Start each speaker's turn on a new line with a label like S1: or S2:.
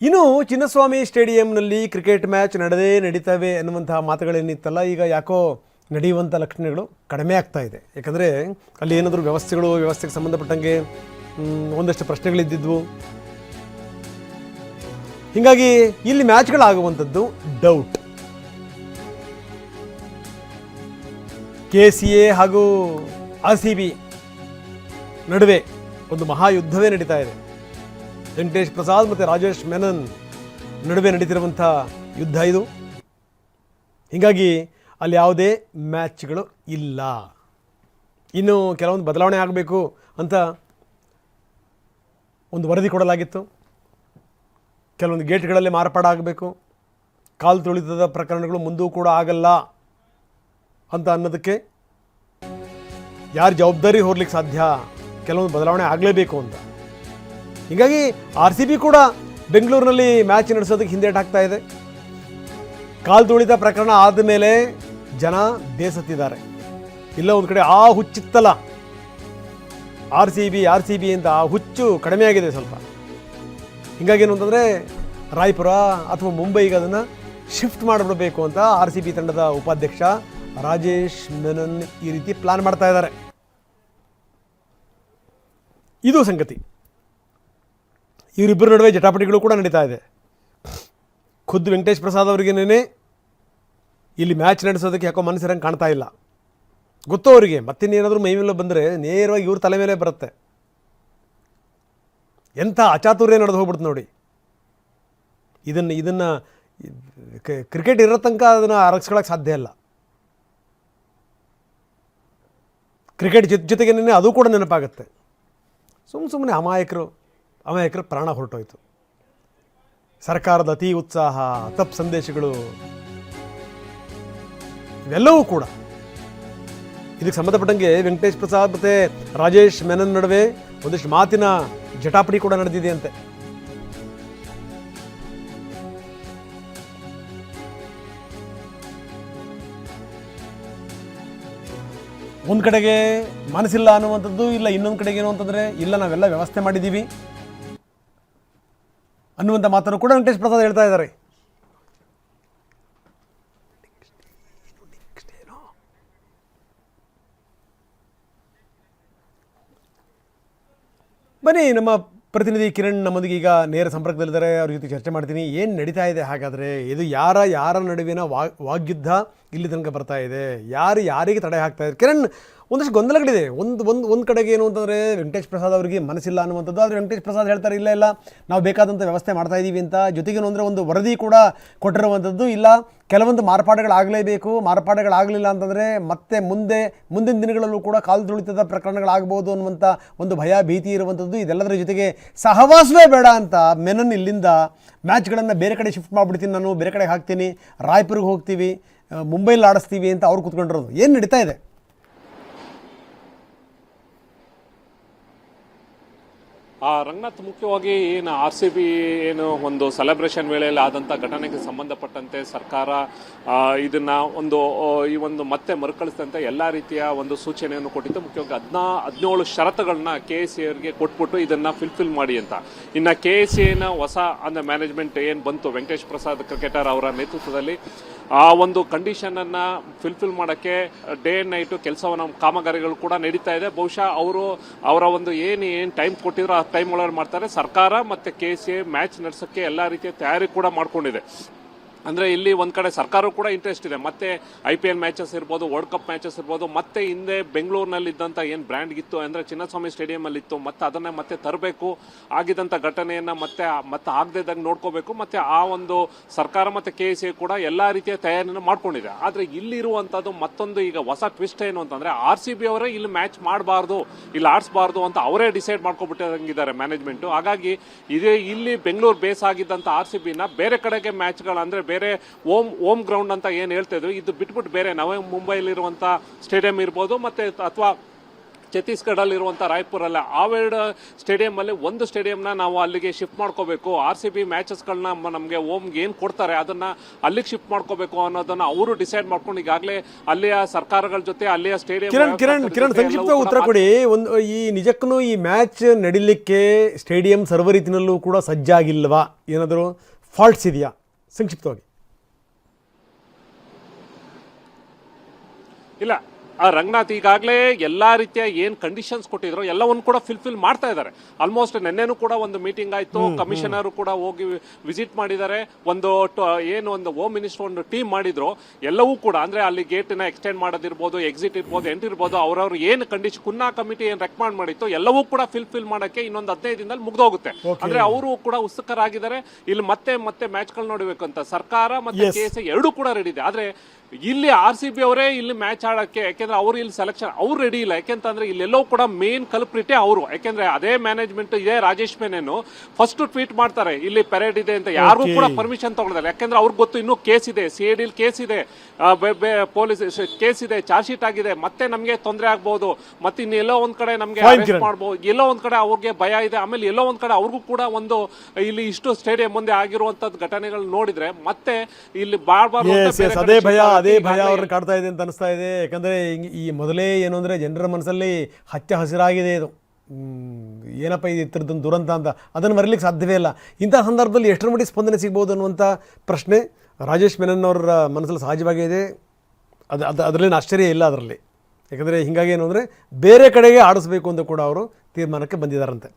S1: ಇನ್ನು Chinnaswamy ಸ್ಟೇಡಿಯಂನಲ್ಲಿ cricket match ನಡೀತವೆ ಅನ್ನುವಂತಹ ಮಾತುಗಳೇನಿತ್ತಲ್ಲ, ಈಗ ಯಾಕೋ ನಡೆಯುವಂಥ ಲಕ್ಷಣಗಳು ಕಡಿಮೆ ಆಗ್ತಾ ಇದೆ. ಯಾಕಂದರೆ ಅಲ್ಲಿ ಏನಾದರೂ ವ್ಯವಸ್ಥೆಗೆ ಸಂಬಂಧಪಟ್ಟಂಗೆ ಒಂದಷ್ಟು ಪ್ರಶ್ನೆಗಳಿದ್ದಿದ್ವು. ಹೀಗಾಗಿ ಇಲ್ಲಿ ಮ್ಯಾಚ್ಗಳಾಗುವಂಥದ್ದು ಡೌಟ್. KCA ಹಾಗೂ RCB ನಡುವೆ ಒಂದು ಮಹಾಯುದ್ಧವೇ ನಡೀತಾ ಇದೆ. ವೆಂಕಟೇಶ್ ಪ್ರಸಾದ್ ಮತ್ತು ರಾಜೇಶ್ ಮೆನನ್ ನಡುವೆ ನಡೀತಿರುವಂಥ ಯುದ್ಧ ಇದು. ಹೀಗಾಗಿ ಅಲ್ಲಿ ಯಾವುದೇ ಮ್ಯಾಚ್ಗಳು ಇಲ್ಲ. ಇನ್ನು ಕೆಲವೊಂದು ಬದಲಾವಣೆ ಆಗಬೇಕು ಅಂತ ಒಂದು ವರದಿ ಕೊಡಲಾಗಿತ್ತು. ಕೆಲವೊಂದು ಗೇಟ್ಗಳಲ್ಲಿ ಮಾರ್ಪಾಡು ಆಗಬೇಕು, ಕಾಲು ತುಳಿತದ ಪ್ರಕರಣಗಳು ಮುಂದೂ ಕೂಡ ಆಗಲ್ಲ ಅಂತ ಅನ್ನೋದಕ್ಕೆ ಯಾರು ಜವಾಬ್ದಾರಿ ಹೊರಲಿಕ್ಕೆ ಸಾಧ್ಯ, ಕೆಲವೊಂದು ಬದಲಾವಣೆ ಆಗಲೇಬೇಕು ಅಂತ. ಹೀಗಾಗಿ RCB ಕೂಡ ಬೆಂಗಳೂರಿನಲ್ಲಿ ಮ್ಯಾಚ್ ನಡೆಸೋದಕ್ಕೆ ಹಿಂದೇಟು ಹಾಕ್ತಾ ಇದೆ. ಕಾಲು ತುಳಿತ ಪ್ರಕರಣ ಆದಮೇಲೆ ಜನ ಬೇಸತ್ತಿದ್ದಾರೆ. ಇಲ್ಲ ಒಂದು ಕಡೆ ಆ ಹುಚ್ಚಿತ್ತಲ್ಲ RCB ಅಂತ ಆ ಹುಚ್ಚು ಕಡಿಮೆ ಆಗಿದೆ ಸ್ವಲ್ಪ. ಹೀಗಾಗಿ ಏನು ಅಂತಂದರೆ ರಾಯ್ಪುರ ಅಥವಾ ಮುಂಬೈಗೆ ಅದನ್ನು ಶಿಫ್ಟ್ ಮಾಡಿಬಿಡಬೇಕು ಅಂತ RCB ತಂಡದ ಉಪಾಧ್ಯಕ್ಷ ರಾಜೇಶ್ ಮೆನನ್ ಈ ರೀತಿ ಪ್ಲಾನ್ ಮಾಡ್ತಾ ಇದ್ದಾರೆ. ಇದು ಸಂಗತಿ. ಇವರಿಬ್ಬರ ನಡುವೆ ಜಟಾಪಟಿಗಳು ಕೂಡ ನಡೀತಾ ಇದೆ. ಖುದ್ದು ವೆಂಕಟೇಶ್ ಪ್ರಸಾದ್ ಅವರಿಗೇನೇ ಇಲ್ಲಿ ಮ್ಯಾಚ್ ನಡೆಸೋದಕ್ಕೆ ಯಾಕೋ ಮನಸ್ಸಿರಂಗೆ ಕಾಣ್ತಾ ಇಲ್ಲ. ಗೊತ್ತೋ ಅವರಿಗೆ ಮತ್ತಿನ್ನೇನಾದರೂ ಮೈ ಮೇಲೆ ಬಂದರೆ ನೇರವಾಗಿ ಇವ್ರ ತಲೆ ಮೇಲೆ ಬರುತ್ತೆ. ಎಂಥ ಅಚಾತುರ್ಯ ನಡೆದು ಹೋಗ್ಬಿಡ್ತು ನೋಡಿ. ಇದನ್ನು ಕ್ರಿಕೆಟ್ ಇರೋ ತನಕ ಅದನ್ನು ಅರಗಿಸ್ಕೊಳ್ಳೋಕೆ ಸಾಧ್ಯ ಇಲ್ಲ. ಕ್ರಿಕೆಟ್ ಜೊತೆಗೇನೆ ಅದು ಕೂಡ ನೆನಪಾಗುತ್ತೆ. ಸುಮ್ಮನೆ ಅಮಾಯಕರು ಪ್ರಾಣ ಹೊರಟೋಯ್ತು. ಸರ್ಕಾರದ ಅತಿ ಉತ್ಸಾಹ, ತಪ್ಪು ಸಂದೇಶಗಳು ಇವೆಲ್ಲವೂ ಕೂಡ ಇದಕ್ಕೆ ಸಂಬಂಧಪಟ್ಟಂಗೆ ವೆಂಕಟೇಶ್ ಪ್ರಸಾದ್ ಮತ್ತು ರಾಜೇಶ್ ಮೆನನ್ ನಡುವೆ ಒಂದಿಷ್ಟು ಮಾತಿನ ಜಟಾಪಟಿ ಕೂಡ ನಡೆದಿದೆ ಅಂತೆ. ಒಂದು ಕಡೆಗೆ ಮನಸ್ಸಿಲ್ಲ ಅನ್ನುವಂಥದ್ದು, ಇಲ್ಲ ಇನ್ನೊಂದು ಕಡೆಗೆ ಏನು ಅಂತಂದರೆ ಇಲ್ಲ ನಾವೆಲ್ಲ ವ್ಯವಸ್ಥೆ ಮಾಡಿದ್ದೀವಿ ಅನ್ನುವಂಥ ಮಾತನ್ನು ಕೂಡ ವೆಂಕಟೇಶ್ ಪ್ರಸಾದ್ ಹೇಳ್ತಾ ಇದ್ದಾರೆ. ಬನ್ನಿ, ನಮ್ಮ ಪ್ರತಿನಿಧಿ ಕಿರಣ್ ನಮ್ಮೊಂದಿಗೆ ಈಗ ನೇರ ಸಂಪರ್ಕದಲ್ಲಿದ್ದಾರೆ. ಅವ್ರ ಜೊತೆ ಚರ್ಚೆ ಮಾಡ್ತೀನಿ. ಏನು ನಡೀತಾ ಇದೆ ಹಾಗಾದರೆ? ಇದು ಯಾರ ನಡುವಿನ ವಾಗ್ಯುದ್ಧ ಇಲ್ಲಿ ತನಕ ಬರ್ತಾ ಇದೆ? ಯಾರಿಗೆ ತಡೆ ಹಾಕ್ತಾ ಇದೆ? ಕಿರಣ್, ಒಂದಷ್ಟು ಗೊಂದಲಗಳಿದೆ. ಒಂದು ಕಡೆಗೆ ಏನು ಅಂತಂದರೆ ವೆಂಕಟೇಶ್ ಪ್ರಸಾದ್ ಅವರಿಗೆ ಮನಸ್ಸಿಲ್ಲ ಅನ್ನುವಂಥದ್ದು. ಆದರೆ ವೆಂಕಟೇಶ್ ಪ್ರಸಾದ್ ಹೇಳ್ತಾರೆ ಇಲ್ಲ ನಾವು ಬೇಕಾದಂಥ ವ್ಯವಸ್ಥೆ ಮಾಡ್ತಾ ಇದ್ದೀವಿ ಅಂತ. ಜೊತೆಗೇನು ಅಂದರೆ ಒಂದು ವರದಿ ಕೂಡ ಕೊಟ್ಟಿರುವಂಥದ್ದು. ಇಲ್ಲ ಕೆಲವೊಂದು ಮಾರ್ಪಾಡುಗಳಾಗಲಿಲ್ಲ ಅಂತಂದರೆ ಮತ್ತೆ ಮುಂದಿನ ದಿನಗಳಲ್ಲೂ ಕೂಡ ಕಾಲು ತುಳಿತದ ಪ್ರಕರಣಗಳಾಗ್ಬೋದು ಅನ್ನುವಂಥ ಒಂದು ಭೀತಿ ಇರುವಂಥದ್ದು. ಇದೆಲ್ಲದರ ಜೊತೆಗೆ ಸಹವಾಸವೇ ಬೇಡ ಅಂತ ಮೆನನ್ ಇಲ್ಲಿಂದ ಮ್ಯಾಚ್ಗಳನ್ನು ಬೇರೆ ಕಡೆ ಶಿಫ್ಟ್ ಮಾಡಿಬಿಡ್ತೀನಿ, ನಾನು ಬೇರೆ ಕಡೆಗೆ ಹಾಕ್ತೀನಿ, ರಾಯ್ಪುರ್ಗೆ ಹೋಗ್ತೀವಿ, ಮುಂಬೈಲಿ ಆಡಿಸ್ತೀವಿ ಅಂತ ಅವ್ರು ಕೂತ್ಕೊಂಡಿರೋದು. ಏನು ನಡೀತಾ ಇದೆ?
S2: ರಂಗನಾಥ್, ಮುಖ್ಯವಾಗಿ ಏನು RCB ಏನು ಒಂದು ಸೆಲೆಬ್ರೇಷನ್ ವೇಳೆಯಲ್ಲಿ ಆದಂಥ ಘಟನೆಗೆ ಸಂಬಂಧಪಟ್ಟಂತೆ ಸರ್ಕಾರ ಇದನ್ನ ಈ ಒಂದು ಮತ್ತೆ ಮರುಕಳಿಸಿದಂತೆ ಎಲ್ಲ ರೀತಿಯ ಒಂದು ಸೂಚನೆಯನ್ನು ಕೊಟ್ಟಿತ್ತು. ಮುಖ್ಯವಾಗಿ 17 ಷರತ್ತುಗಳನ್ನ KCA ಅವರಿಗೆ ಕೊಟ್ಬಿಟ್ಟು ಇದನ್ನ ಫಿಲ್ ಮಾಡಿ ಅಂತ. ಇನ್ನು KCA ಹೊಸ ಅಂದರೆ ಮ್ಯಾನೇಜ್ಮೆಂಟ್ ಏನು ಬಂತು ವೆಂಕಟೇಶ್ ಪ್ರಸಾದ್ ಕ್ರಿಕೆಟರ್ ಅವರ ನೇತೃತ್ವದಲ್ಲಿ, ಆ ಒಂದು ಕಂಡೀಷನನ್ನು ಫಿಲ್ ಮಾಡೋಕ್ಕೆ ಡೇ ಆ್ಯಂಡ್ ನೈಟು ಕೆಲಸವನ್ನು ಕಾಮಗಾರಿಗಳು ಕೂಡ ನಡೀತಾ ಇದೆ. ಬಹುಶಃ ಅವರ ಒಂದು ಏನು ಟೈಮ್ ಕೊಟ್ಟಿದ್ರು ಆ ಟೈಮ್ ಒಳಗೆ ಮಾಡ್ತಾರೆ. ಸರ್ಕಾರ ಮತ್ತು KCA ಮ್ಯಾಚ್ ನಡೆಸೋಕ್ಕೆ ಎಲ್ಲ ರೀತಿಯ ತಯಾರಿ ಕೂಡ ಮಾಡ್ಕೊಂಡಿದೆ. ಅಂದರೆ ಇಲ್ಲಿ ಒಂದು ಕಡೆ ಸರ್ಕಾರವೂ ಕೂಡ ಇಂಟ್ರೆಸ್ಟ್ ಇದೆ. ಮತ್ತೆ IPL ಮ್ಯಾಚಸ್ ಇರ್ಬೋದು, ವರ್ಲ್ಡ್ ಕಪ್ ಮ್ಯಾಚಸ್ ಇರ್ಬೋದು, ಮತ್ತೆ ಹಿಂದೆ ಬೆಂಗಳೂರಿನಲ್ಲಿ ಇದ್ದಂಥ ಏನು ಬ್ರ್ಯಾಂಡ್ ಇತ್ತು ಅಂದರೆ ಚಿನ್ನಸ್ವಾಮಿ ಸ್ಟೇಡಿಯಮಲ್ಲಿ ಇತ್ತು, ಮತ್ತೆ ಅದನ್ನೇ ಮತ್ತೆ ತರಬೇಕು, ಆಗಿದ್ದಂಥ ಘಟನೆಯನ್ನು ಮತ್ತೆ ಆಗದೇ ಇದ್ದಾಗ ನೋಡ್ಕೋಬೇಕು. ಮತ್ತು ಆ ಒಂದು ಸರ್ಕಾರ ಮತ್ತು KCA ಕೂಡ ಎಲ್ಲ ರೀತಿಯ ತಯಾರಿಯನ್ನು ಮಾಡ್ಕೊಂಡಿದೆ. ಆದರೆ ಇಲ್ಲಿರುವಂಥದ್ದು ಮತ್ತೊಂದು ಈಗ ಹೊಸ ಟ್ವಿಸ್ಟ್ ಏನು ಅಂತಂದರೆ RCB ಅವರೇ ಇಲ್ಲಿ ಮ್ಯಾಚ್ ಮಾಡಬಾರ್ದು, ಇಲ್ಲಿ ಆಡಿಸಬಾರ್ದು ಅಂತ ಅವರೇ ಡಿಸೈಡ್ ಮಾಡ್ಕೊಬಿಟ್ಟಿದ್ದಾರೆ ಮ್ಯಾನೇಜ್ಮೆಂಟು. ಹಾಗಾಗಿ ಇಲ್ಲಿ ಬೆಂಗಳೂರು ಬೇಸ್ ಆಗಿದ್ದಂಥ RCBನ ಬೇರೆ ಕಡೆಗೆ ಮ್ಯಾಚ್ಗಳು ಅಂದರೆ ಬೇರೆ ಹೋಮ್ ಗ್ರೌಂಡ್ ಅಂತ ಏನು ಹೇಳ್ತಾ ಇದ್ರು, ಇದು ಬಿಟ್ಬಿಟ್ಟು ಬೇರೆ ಮುಂಬೈಲಿರುವಂಥ ಸ್ಟೇಡಿಯಂ ಇರ್ಬೋದು, ಮತ್ತೆ ಅಥವಾ ಛತ್ತೀಸ್ಗಢಲ್ಲಿರುವಂಥ ರಾಯ್ಪುರಲ್ಲಿ ಅವೆರಡು ಸ್ಟೇಡಿಯಮಲ್ಲಿ ಒಂದು ಸ್ಟೇಡಿಯಂನ ನಾವು ಅಲ್ಲಿಗೆ ಶಿಫ್ಟ್ ಮಾಡ್ಕೋಬೇಕು. RCB ಮ್ಯಾಚಸ್ಗಳನ್ನ ನಮಗೆ ಹೋಮ್ಗೆ ಏನು ಕೊಡ್ತಾರೆ ಅದನ್ನು ಅಲ್ಲಿಗೆ ಶಿಫ್ಟ್ ಮಾಡ್ಕೋಬೇಕು ಅನ್ನೋದನ್ನು ಅವರು ಡಿಸೈಡ್ ಮಾಡ್ಕೊಂಡು ಈಗಾಗಲೇ ಅಲ್ಲಿಯ ಸರ್ಕಾರಗಳ ಜೊತೆ ಅಲ್ಲಿಯ ಸ್ಟೇಡಿಯಂ
S1: ಕಿರಣ್ ಸಂಕ್ಷಿಪ್ತ ಉತ್ತರ ಕೊಡಿ. ಒಂದು ಈ ನಿಜಕ್ಕೂ ಈ ಮ್ಯಾಚ್ ನಡಿಲಿಕ್ಕೆ ಸ್ಟೇಡಿಯಂ ಸರ್ವ ರೀತಿಯಲ್ಲೂ ಕೂಡ ಸಜ್ಜಾಗಿಲ್ವಾ? ಏನಾದರೂ ಫಾಲ್ಟ್ಸ್ ಇದೆಯಾ? ಸಂಕ್ಷಿಪ್ತವಾಗಿ.
S2: ಇಲ್ಲ, ರಂಗನಾಥ್ ಈಗಾಗಲೇ ಎಲ್ಲಾ ರೀತಿಯ ಏನ್ ಕಂಡೀಷನ್ಸ್ ಕೊಟ್ಟಿದ್ರು ಎಲ್ಲವನ್ನು ಕೂಡ ಫಿಲ್ ಮಾಡ್ತಾ ಇದ್ದಾರೆ. ಆಲ್ಮೋಸ್ಟ್ ನಿನ್ನೆನೂ ಕೂಡ ಒಂದು ಮೀಟಿಂಗ್ ಆಯ್ತು, ಕಮಿಷನರ್ ಕೂಡ ಹೋಗಿ ವಿಸಿಟ್ ಮಾಡಿದ್ದಾರೆ. ಒಂದು ಹೋಮ್ ಮಿನಿಸ್ಟರ್ ಒಂದು ಟೀಮ್ ಮಾಡಿದ್ರು. ಎಲ್ಲವೂ ಕೂಡ ಅಂದ್ರೆ ಅಲ್ಲಿ ಗೇಟ್ ನ ಎಕ್ಸ್ಟೆಂಡ್ ಮಾಡೋದಿರ್ಬೋದು, ಎಕ್ಸಿಟ್ ಇರ್ಬೋದು, ಎಂಟ್ರಿ ಇರ್ಬೋದು, ಅವ್ರವ್ರು ಏನು ಕಂಡೀಷನ್ ಕುನ್ನಾ ಕಮಿಟಿ ಏನ್ ರೆಕಮೆಂಡ್ ಮಾಡಿತ್ತು ಎಲ್ಲವೂ ಕೂಡ ಫಿಲ್ ಮಾಡಕ್ಕೆ ಇನ್ನೊಂದು 15 ದಿನದಲ್ಲಿ ಮುಗ್ದೋಗುತ್ತೆ. ಅಂದ್ರೆ ಅವರು ಕೂಡ ಉತ್ಸುಕರಾಗಿದ್ದಾರೆ. ಇಲ್ಲಿ ಮತ್ತೆ ಮ್ಯಾಚ್ ಗಳು ನೋಡಬೇಕು ಅಂತ ಸರ್ಕಾರ ಮತ್ತೆ KSA ಎರಡೂ ಕೂಡ ರೆಡಿ ಇದೆ. ಆದ್ರೆ ಇಲ್ಲಿ RCB ಅವರೇ ಇಲ್ಲಿ ಮ್ಯಾಚ್ ಆಡಕ್ಕೆ, ಯಾಕೆಂದ್ರೆ ಅವರು ಇಲ್ಲಿ ಸೆಲೆಕ್ಷನ್ ಅವ್ರು ರೆಡಿ ಇಲ್ಲ. ಯಾಕೆಂತಂದ್ರೆ ಇಲ್ಲೆಲ್ಲೋ ಕೂಡ ಮೇನ್ ಕಲ್ಪ್ರಿಟೇ ಅವರು. ಯಾಕೆಂದ್ರೆ ಅದೇ ಮ್ಯಾನೇಜ್ಮೆಂಟ್ ಇದೆ, ರಾಜೇಶ್ ಮೇನೇನು ಫಸ್ಟ್ ಟ್ವೀಟ್ ಮಾಡ್ತಾರೆ ಇಲ್ಲಿ ಪೆರೇಡ್ ಇದೆ ಅಂತ, ಯಾರಿಗೂ ಕೂಡ ಪರ್ಮಿಷನ್ ತಗೊಳ್ಳೋದಿಲ್ಲ. ಯಾಕೆಂದ್ರೆ ಅವ್ರಿಗೆ ಗೊತ್ತು ಇನ್ನೂ ಕೇಸ್ ಇದೆ, CID ಕೇಸ್ ಇದೆ, ಪೊಲೀಸ್ ಕೇಸ್ ಇದೆ, ಚಾರ್ಜ್ ಶೀಟ್ ಆಗಿದೆ, ಮತ್ತೆ ನಮ್ಗೆ ತೊಂದರೆ ಆಗ್ಬಹುದು, ಮತ್ತೆ ಇನ್ನು ಎಲ್ಲೋ ಒಂದ್ ಕಡೆ ನಮ್ಗೆ ಅರೆಸ್ಟ್ ಮಾಡಬಹುದು, ಎಲ್ಲೋ ಒಂದ್ ಕಡೆ ಅವ್ರಿಗೆ ಭಯ ಇದೆ. ಆಮೇಲೆ ಎಲ್ಲೋ ಒಂದ್ ಕಡೆ ಅವ್ರಿಗೂ ಕೂಡ ಒಂದು ಇಲ್ಲಿ ಇಷ್ಟು ಸ್ಟೇಡಿಯಂ ಮುಂದೆ ಆಗಿರುವಂತದ್ದು ಘಟನೆಗಳು ನೋಡಿದ್ರೆ ಮತ್ತೆ ಇಲ್ಲಿ
S1: ಅದೇ ಭಯ ಅವ್ರನ್ನ ಕಾಡ್ತಾ ಇದೆ ಅಂತ ಅನಿಸ್ತಾ ಇದೆ. ಯಾಕಂದರೆ ಈ ಮೊದಲೇ ಏನು ಅಂದರೆ ಜನರ ಮನಸ್ಸಲ್ಲಿ ಹಚ್ಚ ಹಸಿರಾಗಿದೆ ಇದು. ಏನಪ್ಪ ಇದು ಇತರದೊಂದು ದುರಂತ ಅಂತ ಅದನ್ನು ಮರೀಲಿಕ್ಕೆ ಸಾಧ್ಯವೇ ಇಲ್ಲ. ಇಂಥ ಸಂದರ್ಭದಲ್ಲಿ ಎಷ್ಟರ ಮಟ್ಟಿಗೆ ಸ್ಪಂದನೆ ಸಿಗ್ಬೋದು ಅನ್ನುವಂಥ ಪ್ರಶ್ನೆ ರಾಜೇಶ್ ಮೆನನ್ ಅವರ ಮನಸ್ಸಲ್ಲಿ ಸಹಜವಾಗೇ ಇದೆ. ಅದರಲ್ಲೇನು ಆಶ್ಚರ್ಯ ಇಲ್ಲ ಅದರಲ್ಲಿ. ಯಾಕಂದರೆ ಹೀಗಾಗಿ ಏನು ಅಂದರೆ ಬೇರೆ ಕಡೆಗೆ ಆಡಿಸ್ಬೇಕು ಅಂತ ಕೂಡ ಅವರು ತೀರ್ಮಾನಕ್ಕೆ ಬಂದಿದ್ದಾರಂತೆ.